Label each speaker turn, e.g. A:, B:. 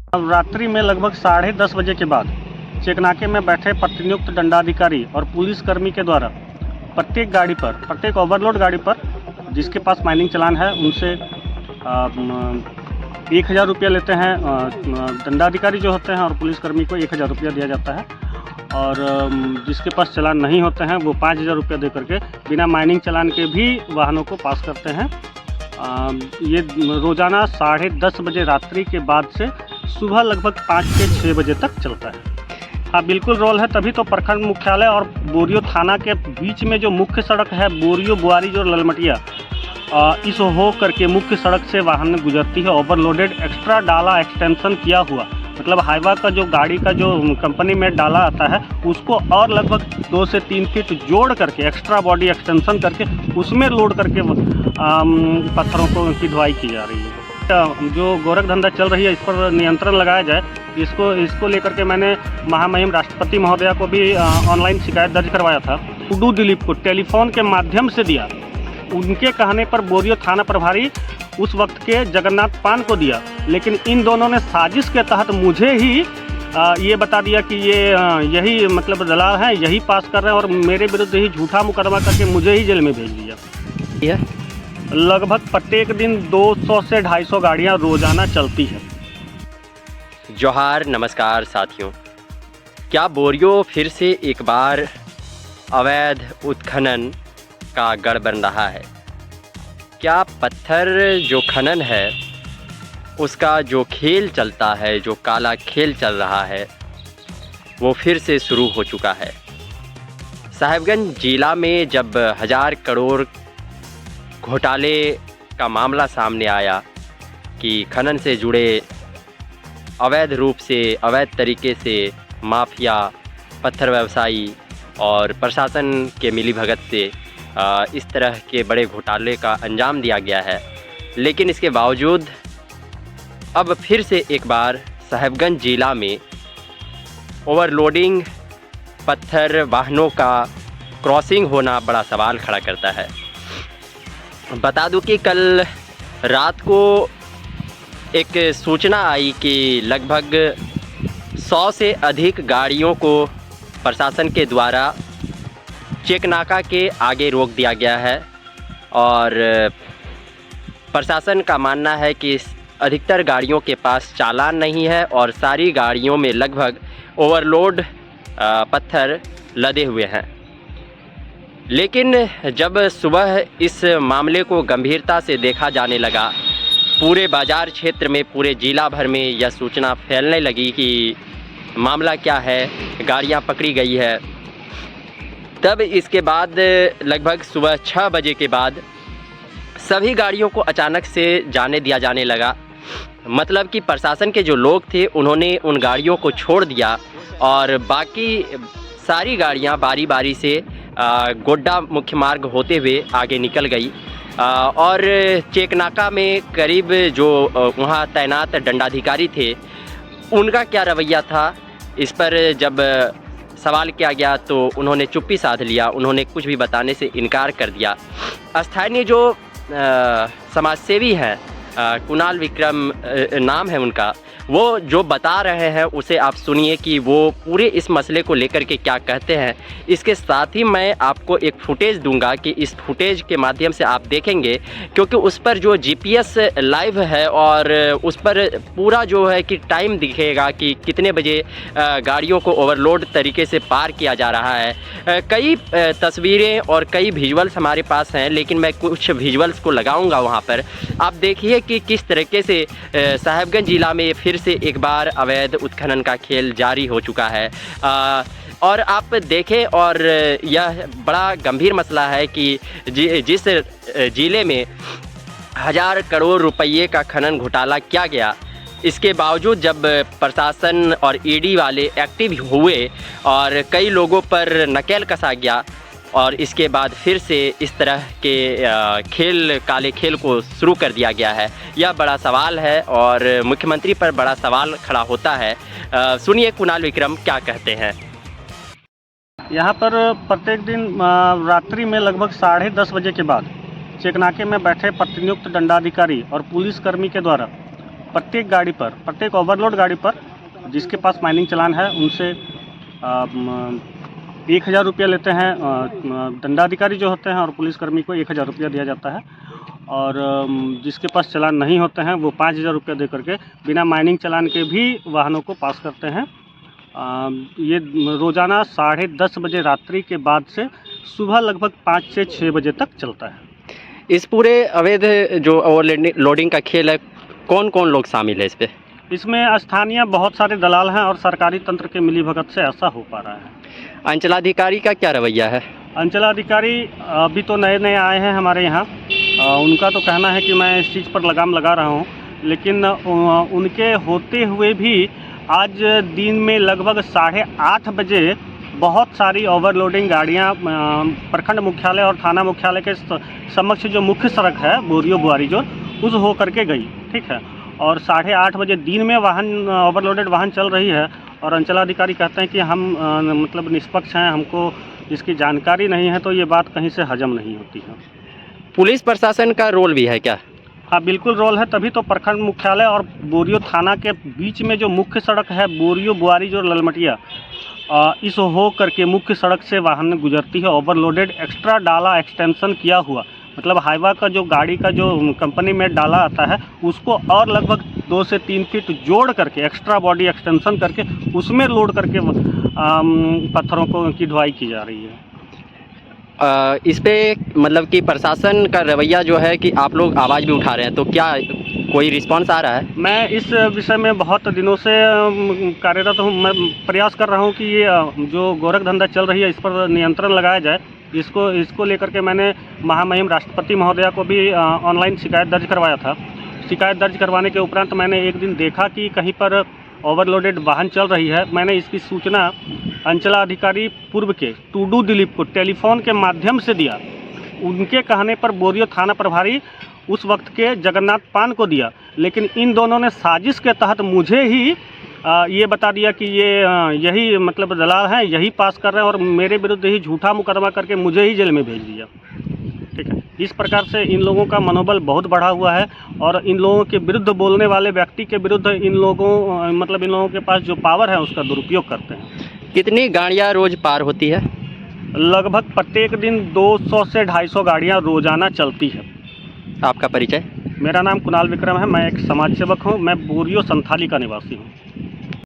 A: अब रात्रि में लगभग 10:30 बजे के बाद चेकनाके में बैठे प्रतिनियुक्त दंडाधिकारी और पुलिसकर्मी के द्वारा प्रत्येक गाड़ी पर, प्रत्येक ओवरलोड गाड़ी पर जिसके पास माइनिंग चालान है उनसे 1000 रुपया लेते हैं दंडाधिकारी जो होते हैं, और पुलिसकर्मी को 1000 रुपया दिया जाता है। और जिसके पास चालान नहीं होते हैं वो 5000 रुपया दे करके बिना माइनिंग चालान के भी वाहनों को पास करते हैं। ये रोज़ाना 10:30 बजे रात्रि के बाद से सुबह लगभग 5 से 6 बजे तक चलता है। हाँ, बिल्कुल रोल है, तभी तो प्रखंड मुख्यालय और बोरियो थाना के बीच में जो मुख्य सड़क है बोरियो, बुआरी और ललमटिया, इस हो करके मुख्य सड़क से वाहन गुजरती है। ओवरलोडेड एक्स्ट्रा डाला एक्सटेंशन किया हुआ, मतलब हाईवा का जो गाड़ी का जो कंपनी में डाला आता है उसको और लगभग 2 से 3 फीट जोड़ करके एक्स्ट्रा बॉडी एक्सटेंशन करके उसमें लोड करके पत्थरों को की ढुलाई की जा रही है। जो गोरख धंधा चल रही है इस पर नियंत्रण लगाया जाए, इसको लेकर के मैंने महामहिम राष्ट्रपति महोदया को भी ऑनलाइन शिकायत दर्ज करवाया था। टुडू दिलीप को टेलीफोन के माध्यम से दिया, उनके कहने पर बोरियो थाना प्रभारी उस वक्त के जगन्नाथ पान को दिया, लेकिन इन दोनों ने साजिश के तहत मुझे ही ये बता दिया कि ये यही मतलब दलाल हैं, यही पास कर रहे हैं, और मेरे विरुद्ध ही झूठा मुकदमा करके मुझे ही जेल में भेज दिया। लगभग प्रत्येक दिन 200 से 250 गाड़ियाँ रोजाना चलती है।
B: जोहार, नमस्कार साथियों। क्या बोरियो फिर से एक बार अवैध उत्खनन का गढ़ बन रहा है? क्या पत्थर जो खनन है उसका जो खेल चलता है, जो काला खेल चल रहा है, वो फिर से शुरू हो चुका है? साहिबगंज जिला में जब 1000 करोड़ घोटाले का मामला सामने आया कि खनन से जुड़े अवैध रूप से, अवैध तरीके से माफिया, पत्थर व्यवसायी और प्रशासन के मिलीभगत से इस तरह के बड़े घोटाले का अंजाम दिया गया है, लेकिन इसके बावजूद अब फिर से एक बार साहिबगंज जिला में ओवरलोडिंग पत्थर वाहनों का क्रॉसिंग होना बड़ा सवाल खड़ा करता है। बता दूं कि कल रात को एक सूचना आई कि लगभग 100 से अधिक गाड़ियों को प्रशासन के द्वारा चेकनाका के आगे रोक दिया गया है, और प्रशासन का मानना है कि अधिकतर गाड़ियों के पास चालान नहीं है और सारी गाड़ियों में लगभग ओवरलोड पत्थर लदे हुए हैं। लेकिन जब सुबह इस मामले को गंभीरता से देखा जाने लगा, पूरे बाज़ार क्षेत्र में, पूरे जिला भर में यह सूचना फैलने लगी कि मामला क्या है, गाड़ियां पकड़ी गई है। तब इसके बाद लगभग सुबह 6 बजे के बाद सभी गाड़ियों को अचानक से जाने दिया जाने लगा। मतलब कि प्रशासन के जो लोग थे उन्होंने उन गाड़ियों को छोड़ दिया और बाकी सारी गाड़ियां बारी बारी से गोड्डा मुख्य मार्ग होते हुए आगे निकल गई। और चेकनाका में करीब जो वहाँ तैनात दंडाधिकारी थे उनका क्या रवैया था, इस पर जब सवाल किया गया तो उन्होंने चुप्पी साध लिया, उन्होंने कुछ भी बताने से इनकार कर दिया। स्थानीय जो समाजसेवी हैं, कुणाल विक्रम नाम है उनका, वो जो बता रहे हैं उसे आप सुनिए कि वो पूरे इस मसले को लेकर के क्या कहते हैं। इसके साथ ही मैं आपको एक फुटेज दूंगा कि इस फुटेज के माध्यम से आप देखेंगे, क्योंकि उस पर जो जीपीएस लाइव है और उस पर पूरा जो है कि टाइम दिखेगा कि कितने बजे गाड़ियों को ओवरलोड तरीके से पार किया जा रहा है। कई तस्वीरें और कई विजुअल्स हमारे पास हैं, लेकिन मैं कुछ विजुअल्स को लगाऊंगा वहाँ पर। आप देखिए कि किस तरीके से साहिबगंज जिला में फिर से एक बार अवैध उत्खनन का खेल जारी हो चुका है। और आप देखें, और यह बड़ा गंभीर मसला है कि जिस जिले में 1000 करोड़ रुपये का खनन घोटाला किया गया, इसके बावजूद जब प्रशासन और ईडी वाले एक्टिव हुए और कई लोगों पर नकेल कसा गया, और इसके बाद फिर से इस तरह के खेल, काले खेल को शुरू कर दिया गया है। यह बड़ा सवाल है और मुख्यमंत्री पर बड़ा सवाल खड़ा होता है। सुनिए कुणाल विक्रम क्या कहते हैं।
A: यहाँ पर प्रत्येक दिन रात्रि में लगभग 10:30 बजे के बाद चेकनाके में बैठे प्रतिनियुक्त दंडाधिकारी और पुलिसकर्मी के द्वारा प्रत्येक गाड़ी पर, प्रत्येक ओवरलोड गाड़ी पर जिसके पास माइनिंग चालान है उनसे 1000 रुपया लेते हैं दंडाधिकारी जो होते हैं, और पुलिसकर्मी को 1000 रुपया दिया जाता है। और जिसके पास चालान नहीं होते हैं वो 5000 रुपया दे करके बिना माइनिंग चालान के भी वाहनों को पास करते हैं। ये रोज़ाना 10:30 बजे रात्रि के बाद से सुबह लगभग 5 से 6 बजे तक चलता है।
B: इस पूरे अवैध जो ओवरलोडिंग का खेल है, कौन कौन लोग शामिल है इस पे?
A: इसमें स्थानीय बहुत सारे दलाल हैं और सरकारी तंत्र के मिलीभगत से ऐसा हो पा रहा है।
B: अंचलाधिकारी का क्या रवैया है?
A: अंचलाधिकारी अभी तो नए नए आए हैं हमारे यहाँ। उनका तो कहना है कि मैं इस चीज़ पर लगाम लगा रहा हूँ, लेकिन उनके होते हुए भी आज दिन में लगभग 8:30 बजे बहुत सारी ओवरलोडिंग गाड़ियाँ प्रखंड मुख्यालय और थाना मुख्यालय के समक्ष जो मुख्य सड़क है बोरियो बुआरी जो उस हो करके गई, ठीक है। और 8:30 बजे दिन में वाहन ओवरलोडेड वाहन चल रही है, और अंचलाधिकारी कहते हैं कि हम मतलब निष्पक्ष हैं, हमको इसकी जानकारी नहीं है, तो ये बात कहीं से हजम नहीं होती है।
B: पुलिस प्रशासन का रोल भी है क्या?
A: हाँ, बिल्कुल रोल है, तभी तो प्रखंड मुख्यालय और बोरियो थाना के बीच में जो मुख्य सड़क है बोरियो बुआरी जो ललमटिया, इस हो करके मुख्य सड़क से वाहन गुजरती है ओवरलोडेड, एक्स्ट्रा डाला एक्सटेंशन किया हुआ, मतलब हाईवा का जो गाड़ी का जो कंपनी में डाला आता है उसको और लगभग 2 से 3 फीट जोड़ करके एक्स्ट्रा बॉडी एक्सटेंशन करके उसमें लोड करके पत्थरों को की ढुलाई की जा रही है।
B: इस पे मतलब कि प्रशासन का रवैया जो है कि आप लोग आवाज़ भी उठा रहे हैं, तो क्या कोई रिस्पांस आ रहा है?
A: मैं इस विषय में बहुत दिनों से कार्यरत हूँ। मैं प्रयास कर रहा हूँ कि ये जो गोरख धंधा चल रही है इस पर नियंत्रण लगाया जाए। इसको लेकर के मैंने महामहिम राष्ट्रपति महोदया को भी ऑनलाइन शिकायत दर्ज करवाया था। शिकायत दर्ज करवाने के उपरांत मैंने एक दिन देखा कि कहीं पर ओवरलोडेड वाहन चल रही है। मैंने इसकी सूचना अंचलाधिकारी पूर्व के टूडू दिलीप को टेलीफोन के माध्यम से दिया। उनके कहने पर बोरियो थाना प्रभारी उस वक्त के जगन्नाथ पान को दिया, लेकिन इन दोनों ने साजिश के तहत मुझे ही ये बता दिया कि ये यही मतलब दलाल हैं, यही पास कर रहे हैं, और मेरे विरुद्ध ही झूठा मुकदमा करके मुझे ही जेल में भेज दिया, ठीक है। इस प्रकार से इन लोगों का मनोबल बहुत बढ़ा हुआ है, और इन लोगों के विरुद्ध बोलने वाले व्यक्ति के विरुद्ध इन लोगों के पास जो पावर है उसका दुरुपयोग करते हैं।
B: कितनी गाड़ियाँ रोज़ पार होती है?
A: लगभग प्रत्येक दिन 200 से 250 गाड़ियाँ रोजाना चलती है।
B: आपका परिचय?
A: मेरा नाम कुणाल विक्रम है, मैं एक समाज सेवक हूँ। मैं बोरियो संथाली का निवासी हूँ।